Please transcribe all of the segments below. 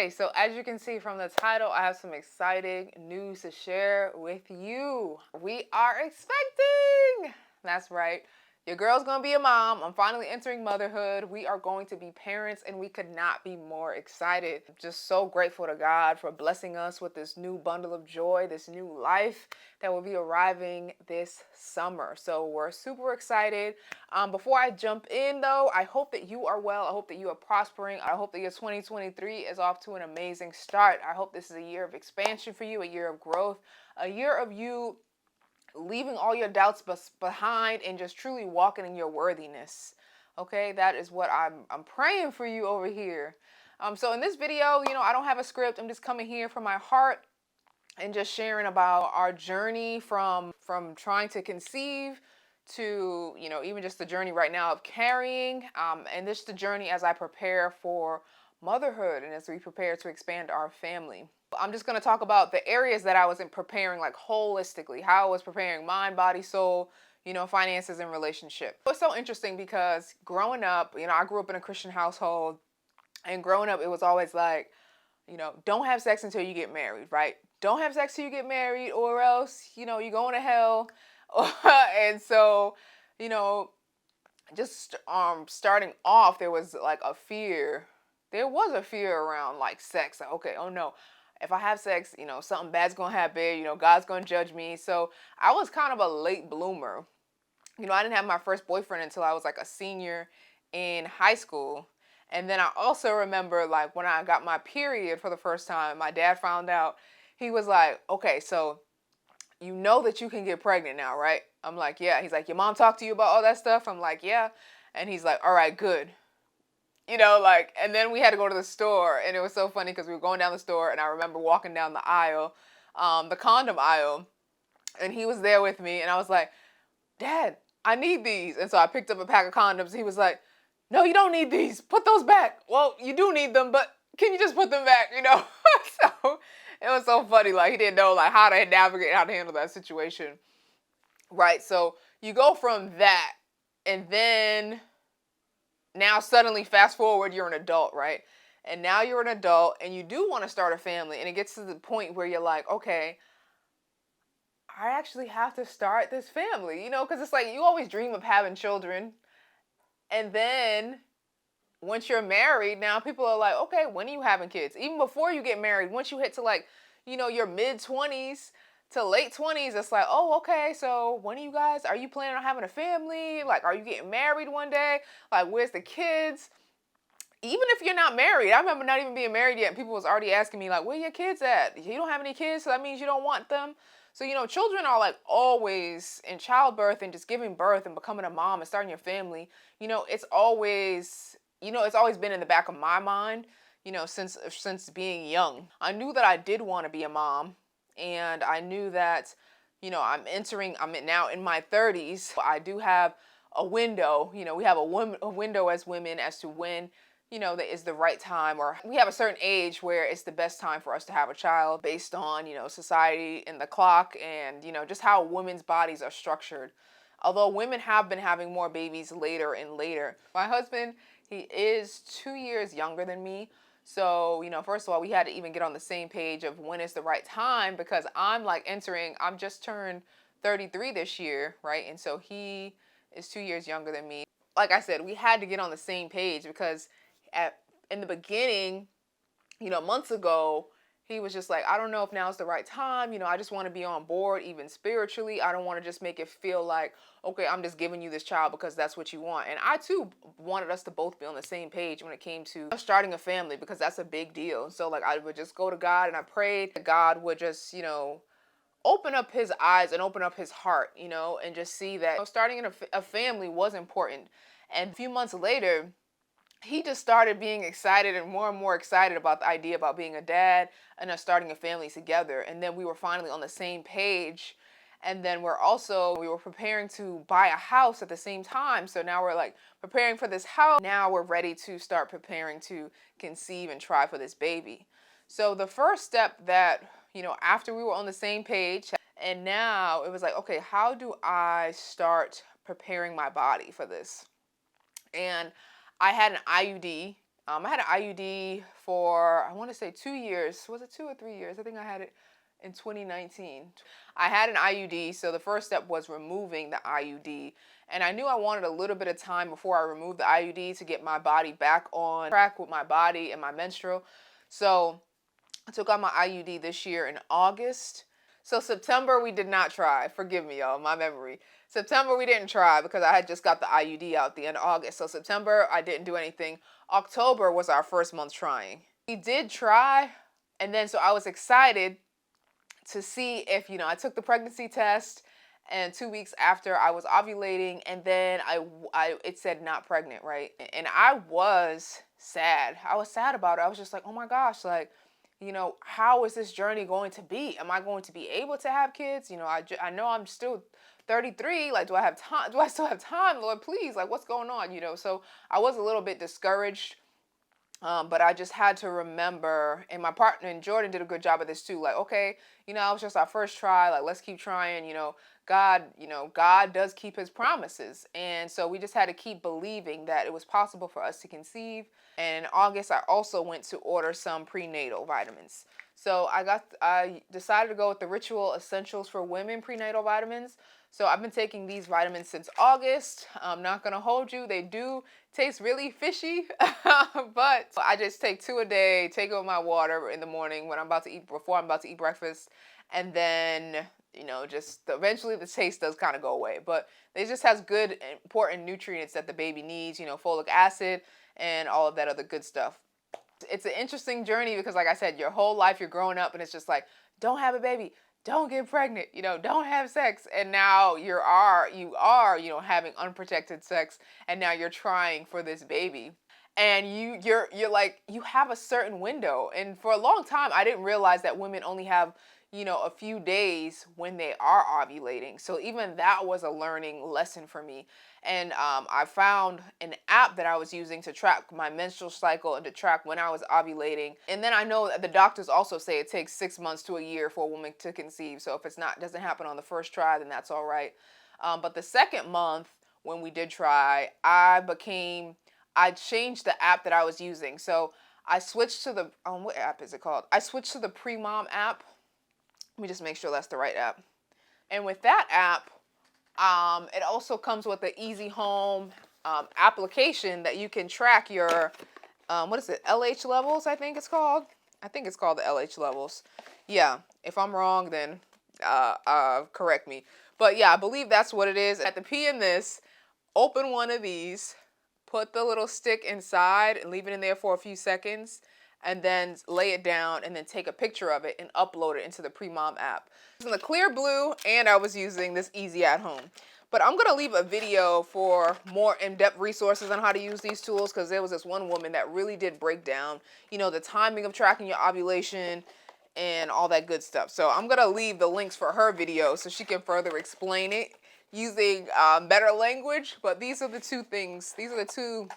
Okay, so as you can see from the title, I have some exciting news to share with you. We are expecting. That's right. Your girl's gonna be a mom. I'm finally entering motherhood. We are going to be parents, and we could not be more excited. Just so grateful to God for blessing us with this new bundle of joy, this new life that will be arriving this summer. So we're super excited. Before I jump in, though, I hope that you are well. I hope that you are prospering. I hope that your 2023 is off to an amazing start. I hope this is a year of expansion for you, a year of growth, a year of you leaving all your doubts behind and just truly walking in your worthiness. Okay, that is what I'm praying for you over here. So in this video, I don't have a script. I'm just coming here from my heart and just sharing about our journey from trying to conceive to even just the journey right now of carrying, and this the journey as I prepare for motherhood and as we prepare to expand our family. I'm just going to talk about the areas that I wasn't preparing, like holistically, how I was preparing mind, body, soul, finances, and relationship. It's so interesting because growing up, I grew up in a Christian household, and growing up, it was always like, don't have sex until you get married, right? Don't have sex till you get married, or else, you're going to hell. And so, just starting off, there was like a fear. There was a fear around like sex. Like, okay, oh no, if I have sex, something bad's gonna happen. God's gonna judge me. So I was kind of a late bloomer. I didn't have my first boyfriend until I was like a senior in high school. And then I also remember like when I got my period for the first time, my dad found out. He was like, okay, so you know that you can get pregnant now, right? I'm like, yeah. He's like, your mom talked to you about all that stuff? I'm like, yeah. And he's like, all right, good. And then we had to go to the store, and it was so funny because we were going down the store, and I remember walking down the aisle, the condom aisle, and he was there with me, and I was like, Dad, I need these. And so I picked up a pack of condoms. He was like, no, you don't need these. Put those back. Well, you do need them, but can you just put them back, So it was so funny. Like, he didn't know like how to navigate, how to handle that situation. Right? So you go from that, and then now suddenly fast forward, you're an adult, right? And now you're an adult and you do want to start a family, and it gets to the point where you're like, okay, I actually have to start this family, because it's like you always dream of having children. And then once you're married, now people are like, okay, when are you having kids? Even before you get married, once you hit to like, your mid 20s to late 20s, it's like, oh, okay, so when are you planning on having a family? Like, are you getting married one day? Like, where's the kids? Even if you're not married, I remember not even being married yet, and people was already asking me like, where your kids at? You don't have any kids, so that means you don't want them. So, children are like always in childbirth and just giving birth and becoming a mom and starting your family. It's always, it's always been in the back of my mind, since being young. I knew that I did want to be a mom, and I knew that, I'm now in my 30s. I do have a window, we have a window as women as to when that is the right time, or we have a certain age where it's the best time for us to have a child based on, society and the clock and, just how women's bodies are structured. Although women have been having more babies later and later. My husband, he is 2 years younger than me. So, first of all, we had to even get on the same page of when is the right time, because I'm just turned 33 this year, right? And so he is 2 years younger than me. Like I said, we had to get on the same page because in the beginning, months ago, he was just like, I don't know if now's the right time. I just want to be on board, even spiritually. I don't want to just make it feel like, okay, I'm just giving you this child because that's what you want. And I too wanted us to both be on the same page when it came to starting a family, because that's a big deal. So like I would just go to God and I prayed that God would just, open up his eyes and open up his heart, and just see that starting a family was important. And a few months later, he just started being excited and more excited about the idea about being a dad and us starting a family together. And then we were finally on the same page. And then we were preparing to buy a house at the same time. So now we're like preparing for this house. Now we're ready to start preparing to conceive and try for this baby. So the first step that, after we were on the same page, and now it was like, okay, how do I start preparing my body for this? And I had an IUD I had an IUD for, I want to say 2 years. Was it 2 or 3 years? I think I had it in 2019. I had an IUD, so the first step was removing the IUD. And I knew I wanted a little bit of time before I removed the IUD to get my body back on track with my body and my menstrual. So I took out my IUD this year in August. So September we did not try. Forgive me, y'all, my memory. September we didn't try because I had just got the IUD out the end of August. So September I didn't do anything. October was our first month trying. We did try, and then so I was excited to see if, I took the pregnancy test, and 2 weeks after I was ovulating, and then it said not pregnant, right? And I was sad. I was sad about it. I was just like, oh my gosh, like, how is this journey going to be? Am I going to be able to have kids? I know I'm still 33. Like, do I have time? Do I still have time? Lord, please, like, what's going on? So I was a little bit discouraged. But I just had to remember, and my partner and Jordan did a good job of this too. Like, okay, it was just our first try. Like, let's keep trying. God does keep His promises, and so we just had to keep believing that it was possible for us to conceive. And in August, I also went to order some prenatal vitamins. So I decided to go with the Ritual Essentials for Women prenatal vitamins. So I've been taking these vitamins since August. I'm not gonna hold you; they do taste really fishy, but I just take 2 a day, take it with my water in the morning before I'm about to eat breakfast, and then, just eventually the taste does kind of go away. But it just has good, important nutrients that the baby needs, folic acid and all of that other good stuff. It's an interesting journey because, like I said, your whole life you're growing up and it's just like, don't have a baby, don't get pregnant, don't have sex. And now you are, having unprotected sex, and now you're trying for this baby. And you're like, you have a certain window. And for a long time I didn't realize that women only have, a few days when they are ovulating. So even that was a learning lesson for me. And I found an app that I was using to track my menstrual cycle and to track when I was ovulating. And then I know that the doctors also say it takes 6 months to a year for a woman to conceive. So if doesn't happen on the first try, then that's all right. But the second month, when we did try, I changed the app that I was using. So I switched to the, what app is it called? I switched to the Pre-Mom app. Let me just make sure that's the right app. And with that app, it also comes with an easy home application that you can track your, what is it, LH levels, I think it's called. I think it's called the LH levels. Yeah, if I'm wrong, then correct me. But yeah, I believe that's what it is. At the P in this, open one of these, put the little stick inside and leave it in there for a few seconds, and then lay it down and then take a picture of it and upload it into the Pre-Mom app. It's in the clear blue, and I was using this Easy at Home. But I'm going to leave a video for more in-depth resources on how to use these tools, because there was this one woman that really did break down, the timing of tracking your ovulation and all that good stuff. So I'm going to leave the links for her video so she can further explain it using better language. But these are the two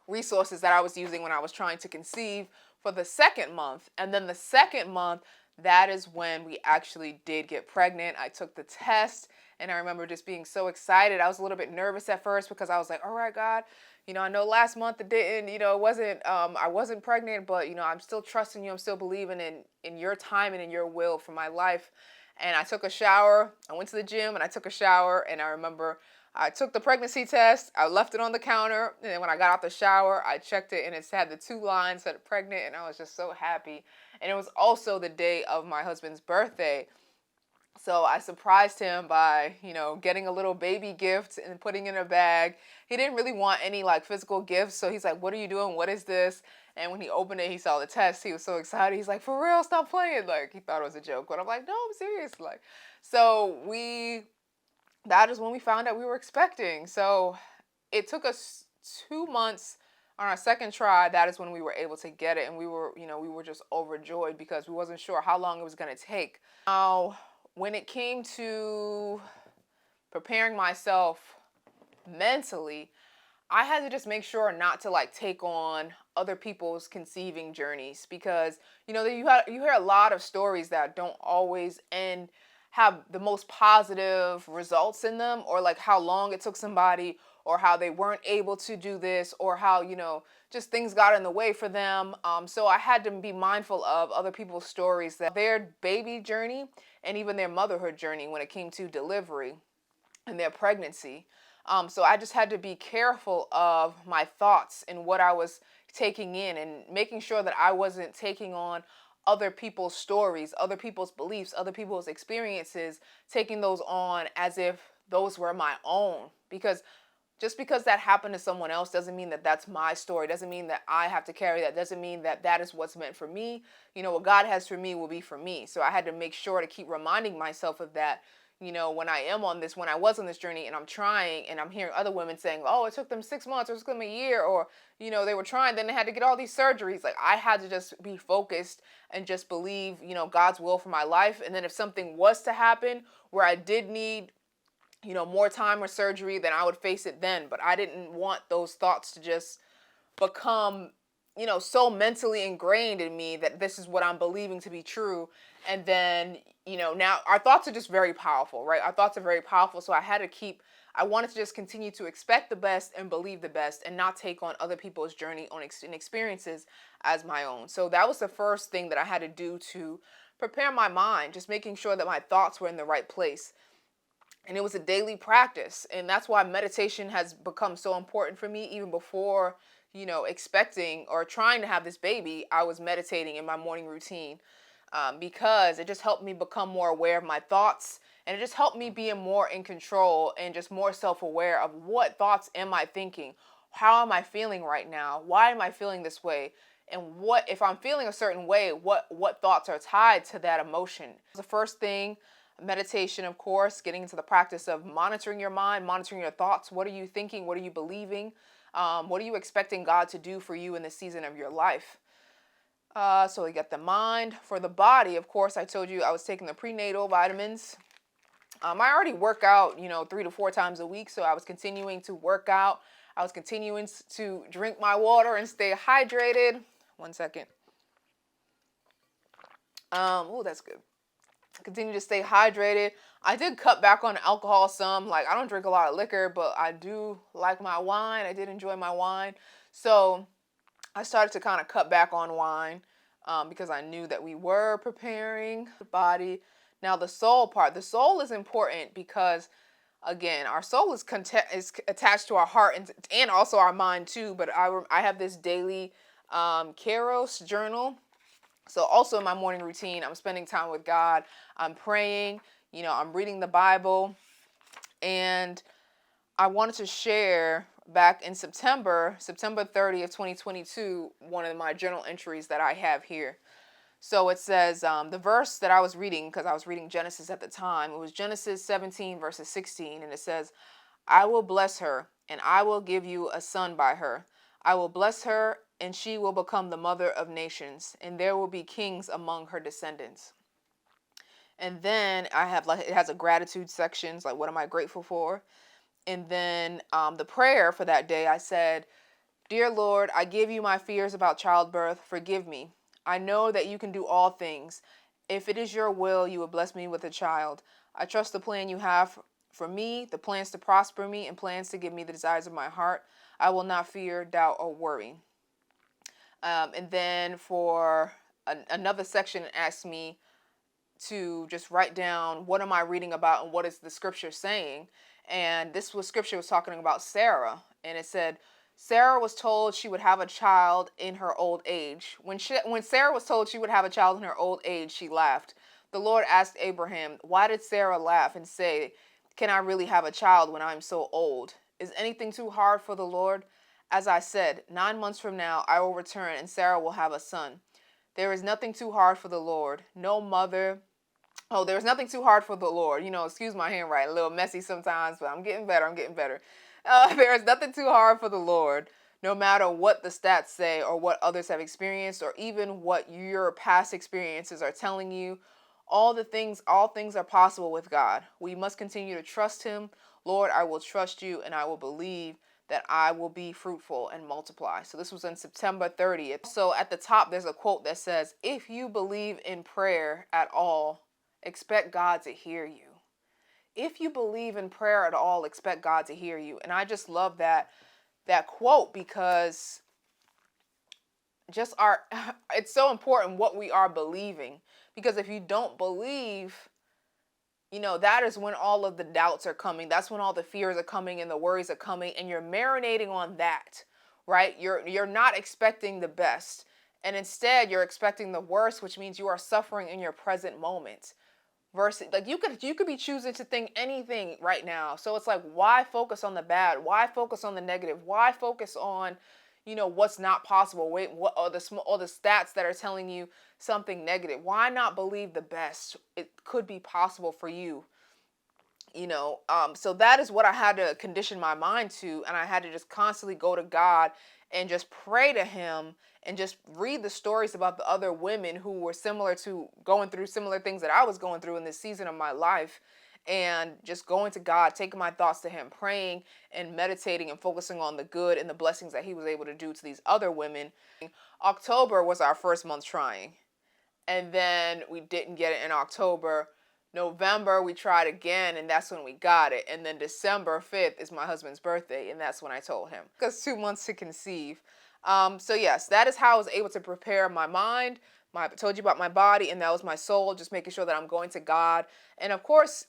resources that I was using when I was trying to conceive for the second month. And then the second month, that is when we actually did get pregnant. I took the test, and I remember just being so excited. I was a little bit nervous at first because I was like, all right, God, I know last month it didn't, it wasn't, I wasn't pregnant, but, I'm still trusting you. I'm still believing in your time and in your will for my life. And I took a shower. I went to the gym and I took a shower, and I remember I took the pregnancy test. I left it on the counter, and then when I got out the shower, I checked it, and it had the 2 lines that pregnant, and I was just so happy. And it was also the day of my husband's birthday. So I surprised him by, getting a little baby gift and putting it in a bag. He didn't really want any like physical gifts, so he's like, "What are you doing? What is this?" And when he opened it, he saw the test. He was so excited. He's like, "For real? Stop playing!" Like, he thought it was a joke, but I'm like, "No, I'm serious." Like, so that is when we found out we were expecting. So it took us 2 months. On our second try, that is when we were able to get it, and we were just overjoyed because we wasn't sure how long it was going to take. Now, when it came to preparing myself mentally, I had to just make sure not to like take on other people's conceiving journeys, because you hear a lot of stories that don't always end have the most positive results in them, or like how long it took somebody, or how they weren't able to do this, or how, just things got in the way for them. So I had to be mindful of other people's stories, that their baby journey and even their motherhood journey when it came to delivery and their pregnancy. So I just had to be careful of my thoughts and what I was taking in, and making sure that I wasn't taking on other people's stories, other people's beliefs, other people's experiences, taking those on as if those were my own. Because just because that happened to someone else doesn't mean that that's my story. Doesn't mean that I have to carry that. Doesn't mean that that is what's meant for me. What God has for me will be for me. So I had to make sure to keep reminding myself of that. When I was on this journey and I'm trying, and I'm hearing other women saying, oh, it took them 6 months, or it took them a year, or, they were trying, then they had to get all these surgeries. Like, I had to just be focused and just believe, God's will for my life. And then if something was to happen where I did need more time or surgery, then I would face it then. But I didn't want those thoughts to just become, so mentally ingrained in me that this is what I'm believing to be true. And then, now our thoughts are just very powerful, right? Our thoughts are very powerful. So I wanted to just continue to expect the best and believe the best, and not take on other people's journey and experiences as my own. So that was the first thing that I had to do to prepare my mind, just making sure that my thoughts were in the right place. And it was a daily practice, and that's why meditation has become so important for me. Even before expecting or trying to have this baby, I was meditating in my morning routine, because it just helped me become more aware of my thoughts, and it just helped me be more in control and just more self-aware of what thoughts am I thinking, how am I feeling right now, why am I feeling this way, and what if I'm feeling a certain way, what thoughts are tied to that emotion. The first thing, meditation, of course, getting into the practice of monitoring your mind, monitoring your thoughts. What are you thinking? What are you believing? What are you expecting God to do for you in this season of your life? So we got the mind. For the body, of course, I told you I was taking the prenatal vitamins. I already work out, 3 to 4 times a week, so I was continuing to work out. I was continuing to drink my water and stay hydrated. One second. Oh, that's good. Continue to stay hydrated. I did cut back on alcohol some. Like, I don't drink a lot of liquor, but I do like my wine. I did enjoy my wine. So I started to kind of cut back on wine, because I knew that we were preparing the body. Now, the soul part. The soul is important because, again, our soul is attached to our heart, and also our mind too. But I have this daily Kairos journal. So also in my morning routine, I'm spending time with God. I'm praying, I'm reading the Bible. And I wanted to share back in September 30th, 2022, one of my journal entries that I have here. So it says, the verse that I was reading, because I was reading Genesis at the time, it was Genesis 17 verses 16. And it says, I will bless her, and I will give you a son by her. I will bless her, and she will become the mother of nations, and there will be kings among her descendants. And then I have, like, it has a gratitude section, like, what am I grateful for? And then the prayer for that day, I said, Dear Lord, I give you my fears about childbirth. Forgive me. I know that you can do all things. If it is your will, you will bless me with a child. I trust the plan you have for me, the plans to prosper me, and plans to give me the desires of my heart. I will not fear, doubt, or worry. And then for another section, it asked me to just write down what am I reading about and what is the scripture saying. And scripture was talking about Sarah. And it said, Sarah was told she would have a child in her old age. When Sarah was told she would have a child in her old age, she laughed. The Lord asked Abraham, why did Sarah laugh and say, can I really have a child when I'm so old? Is anything too hard for the Lord? As I said, 9 months from now I will return and Sarah will have a son. There is nothing too hard for the Lord. No mother. Oh, there's nothing too hard for the Lord. Excuse my handwriting, a little messy sometimes, but I'm getting better. There is nothing too hard for the Lord, no matter what the stats say or what others have experienced or even what your past experiences are telling you. All things are possible with God. We must continue to trust him. Lord, I will trust you and I will believe that I will be fruitful and multiply. So this was on September 30th. So at the top, there's a quote that says, if you believe in prayer at all, expect God to hear you. If you believe in prayer at all, expect God to hear you. And I just love that quote, because just our it's so important what we are believing, because if you don't believe, that is when all of the doubts are coming. That's when all the fears are coming and the worries are coming, and you're marinating on that, right? You're not expecting the best, and instead you're expecting the worst, which means you are suffering in your present moment. Versus, like, you could be choosing to think anything right now. So it's like, why focus on the bad? Why focus on the negative? Why focus on what's not possible? Wait, what are the stats that are telling you something negative? Why not believe the best? It could be possible for you. So that is what I had to condition my mind to, and I had to just constantly go to God and just pray to him, and just read the stories about the other women who were similar to going through similar things that I was going through in this season of my life, and just going to God, taking my thoughts to him, praying and meditating and focusing on the good and the blessings that he was able to do to these other women. October was our first month trying, and then we didn't get it in October. November we tried again, and that's when we got it. And then December 5th is my husband's birthday, and that's when I told him. Because 2 months to conceive. So yes, that is how I was able to prepare my mind. I told you about my body, and that was my soul, just making sure that I'm going to God. And of course,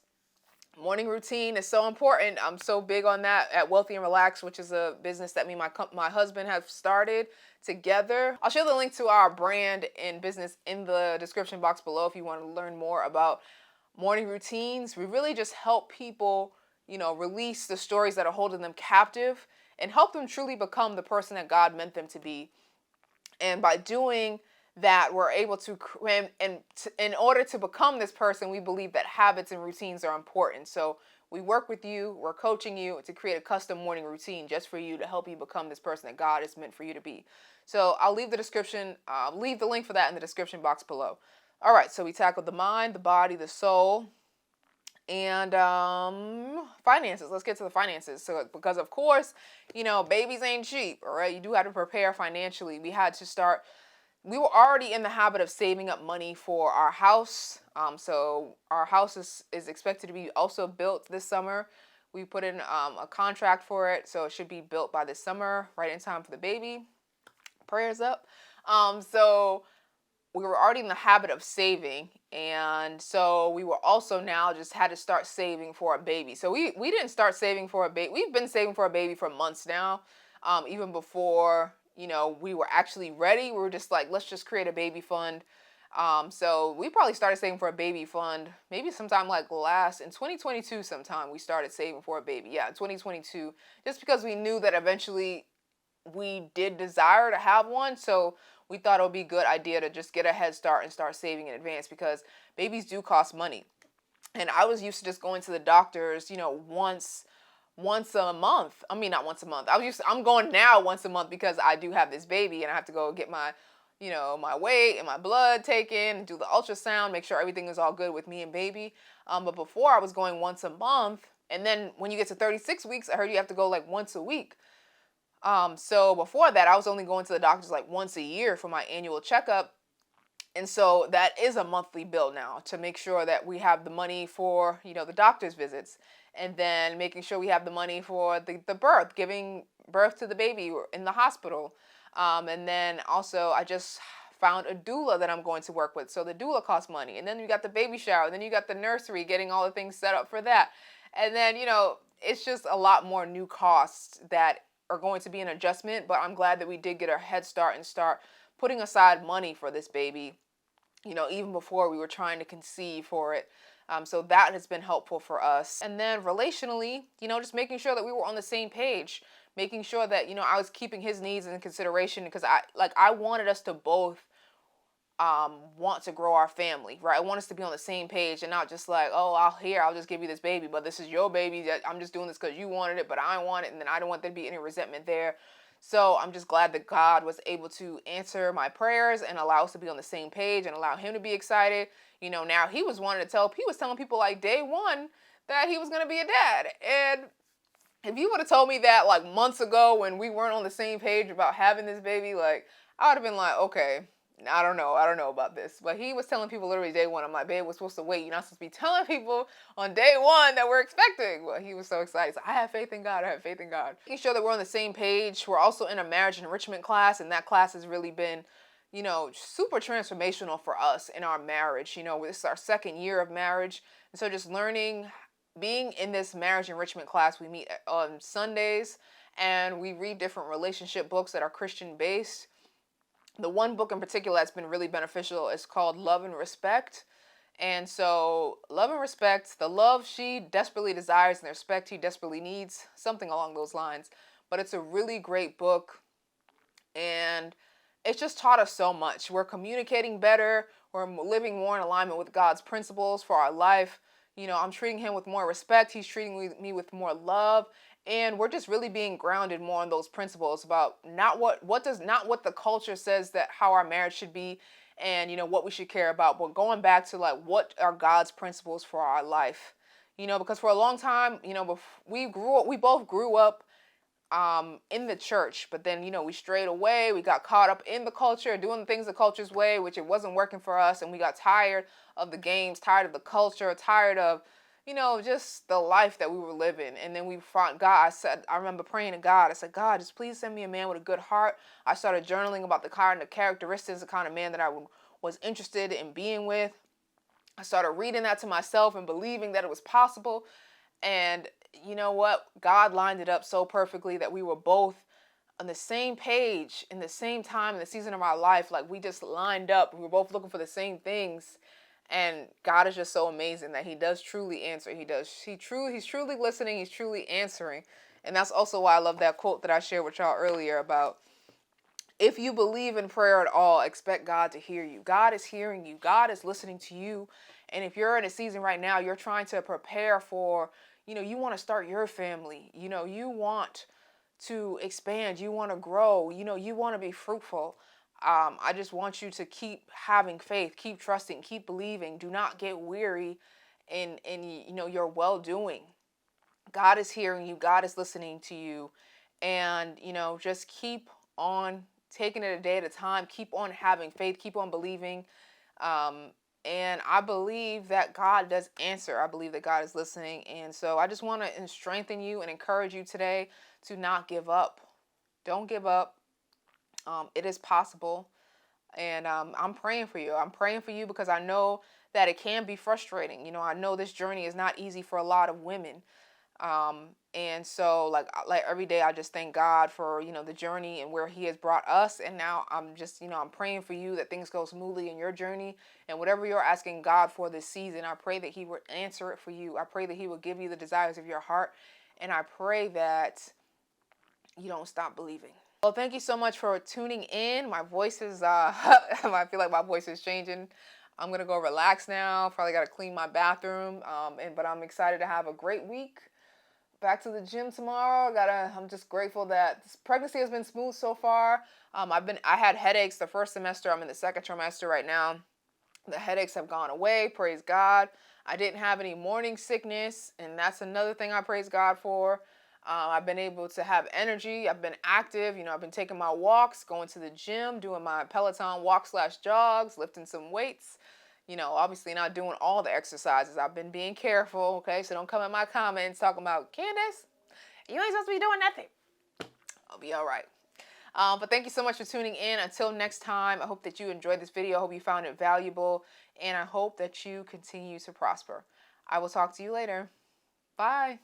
morning routine is so important. I'm so big on that at Wellthy Relaxed, which is a business that me and my husband have started together. I'll share the link to our brand and business in the description box below if you want to learn more about morning routines. We really just help people, release the stories that are holding them captive, and help them truly become the person that God meant them to be. And by doing that, we're able to, in order to become this person, we believe that habits and routines are important. So we work with you, we're coaching you to create a custom morning routine just for you, to help you become this person that God is meant for you to be. So I'll leave the link for that in the description box below. All right, so we tackled the mind, the body, the soul, and finances. Let's get to the finances. So, because of course, babies ain't cheap, all right? You do have to prepare financially. We were already in the habit of saving up money for our house. So our house is expected to be also built this summer. We put in a contract for it, so it should be built by this summer, right in time for the baby. Prayers up. So we were already in the habit of saving, and so we were also now just had to start saving for a baby. So we didn't start saving for a baby. We've been saving for a baby for months now, even before we were actually ready. We were just like, let's just create a baby fund. So we probably started saving for a baby fund maybe sometime like in 2022 sometime we started saving for a baby. Yeah, 2022, just because we knew that eventually we did desire to have one. So we thought it would be a good idea to just get a head start and start saving in advance, because babies do cost money. And I was used to just going to the doctors, once a month. I mean, not once a month. I'm going now once a month, because I do have this baby, and I have to go get my my weight and my blood taken, do the ultrasound, make sure everything is all good with me and baby. But before, I was going once a month. And then when you get to 36 weeks, I heard you have to go like once a week. So before that, I was only going to the doctors like once a year for my annual checkup. And so that is a monthly bill now, to make sure that we have the money for, the doctor's visits, and then making sure we have the money for the birth, giving birth to the baby in the hospital. And then also I just found a doula that I'm going to work with. So the doula costs money. And then you got the baby shower. And then you got the nursery, getting all the things set up for that. And then, it's just a lot more new costs that are going to be an adjustment. But I'm glad that we did get a head start and start putting aside money for this baby, even before we were trying to conceive for it. So that has been helpful for us. And then relationally, just making sure that we were on the same page, making sure that, I was keeping his needs in consideration, because I wanted us to both want to grow our family, right? I want us to be on the same page, and not just like, oh, I'll just give you this baby, but this is your baby. I'm just doing this because you wanted it, but I want it, and then I don't want there to be any resentment there. So I'm just glad that God was able to answer my prayers and allow us to be on the same page, and allow him to be excited. Now he was telling people like day one that he was going to be a dad. And if you would have told me that like months ago, when we weren't on the same page about having this baby, like, I would have been like, okay, I don't know about this, but he was telling people literally day one. I'm like, babe, we're supposed to wait. You're not supposed to be telling people on day one that we're expecting. Well, he was so excited. So I have faith in God. I have faith in God. Making sure that we're on the same page. We're also in a marriage enrichment class, and that class has really been, super transformational for us in our marriage. This is our second year of marriage, and so just learning, being in this marriage enrichment class, we meet on Sundays, and we read different relationship books that are Christian based. The one book in particular that's been really beneficial is called Love and Respect. And so, Love and Respect, the love she desperately desires and the respect he desperately needs, something along those lines. But it's a really great book, and it's just taught us so much. We're communicating better, we're living more in alignment with God's principles for our life. I'm treating him with more respect, he's treating me with more love, and we're just really being grounded more on those principles about not what the culture says that how our marriage should be, and what we should care about, but going back to like what are God's principles for our life. Because for a long time, we both grew up in the church, but then we strayed away, we got caught up in the culture, doing the things the culture's way, which it wasn't working for us, and we got tired of the games, tired of the culture, tired of just the life that we were living. And then we found God. I remember praying to God. I said, God, just please send me a man with a good heart. I started journaling about the kind of characteristics, the kind of man that I was interested in being with. I started reading that to myself and believing that it was possible. And you know what? God lined it up so perfectly that we were both on the same page in the same time in the season of our life. Like we just lined up. We were both looking for the same things. And God is just so amazing that he does truly answer. He's truly listening. He's truly answering. And that's also why I love that quote that I shared with y'all earlier about, if you believe in prayer at all, expect God to hear you. God is hearing you. God is listening to you. And if you're in a season right now, you're trying to prepare for, you want to start your family. You want to expand. You want to grow. You want to be fruitful. I just want you to keep having faith, keep trusting, keep believing. Do not get weary in your well doing. God is hearing you. God is listening to you, and just keep on taking it a day at a time. Keep on having faith. Keep on believing. And I believe that God does answer. I believe that God is listening, and so I just want to strengthen you and encourage you today to not give up. Don't give up. It is possible. And I'm praying for you. I'm praying for you because I know that it can be frustrating. I know this journey is not easy for a lot of women. And so like every day I just thank God for, the journey and where he has brought us. And now I'm just, I'm praying for you that things go smoothly in your journey, and whatever you're asking God for this season, I pray that he would answer it for you. I pray that he will give you the desires of your heart. And I pray that you don't stop believing. Well, thank you so much for tuning in. My voice is, I feel like my voice is changing. I'm going to go relax now. Probably got to clean my bathroom. But I'm excited to have a great week. Back to the gym tomorrow. I'm just grateful that this pregnancy has been smooth so far. I had headaches the first semester. I'm in the second trimester right now. The headaches have gone away. Praise God. I didn't have any morning sickness, and that's another thing I praise God for. I've been able to have energy. I've been active. I've been taking my walks, going to the gym, doing my Peloton walk/jogs, lifting some weights. Obviously not doing all the exercises. I've been being careful, okay? So don't come in my comments talking about, Candice, you ain't supposed to be doing nothing. I'll be all right. But thank you so much for tuning in. Until next time, I hope that you enjoyed this video. I hope you found it valuable, and I hope that you continue to prosper. I will talk to you later. Bye.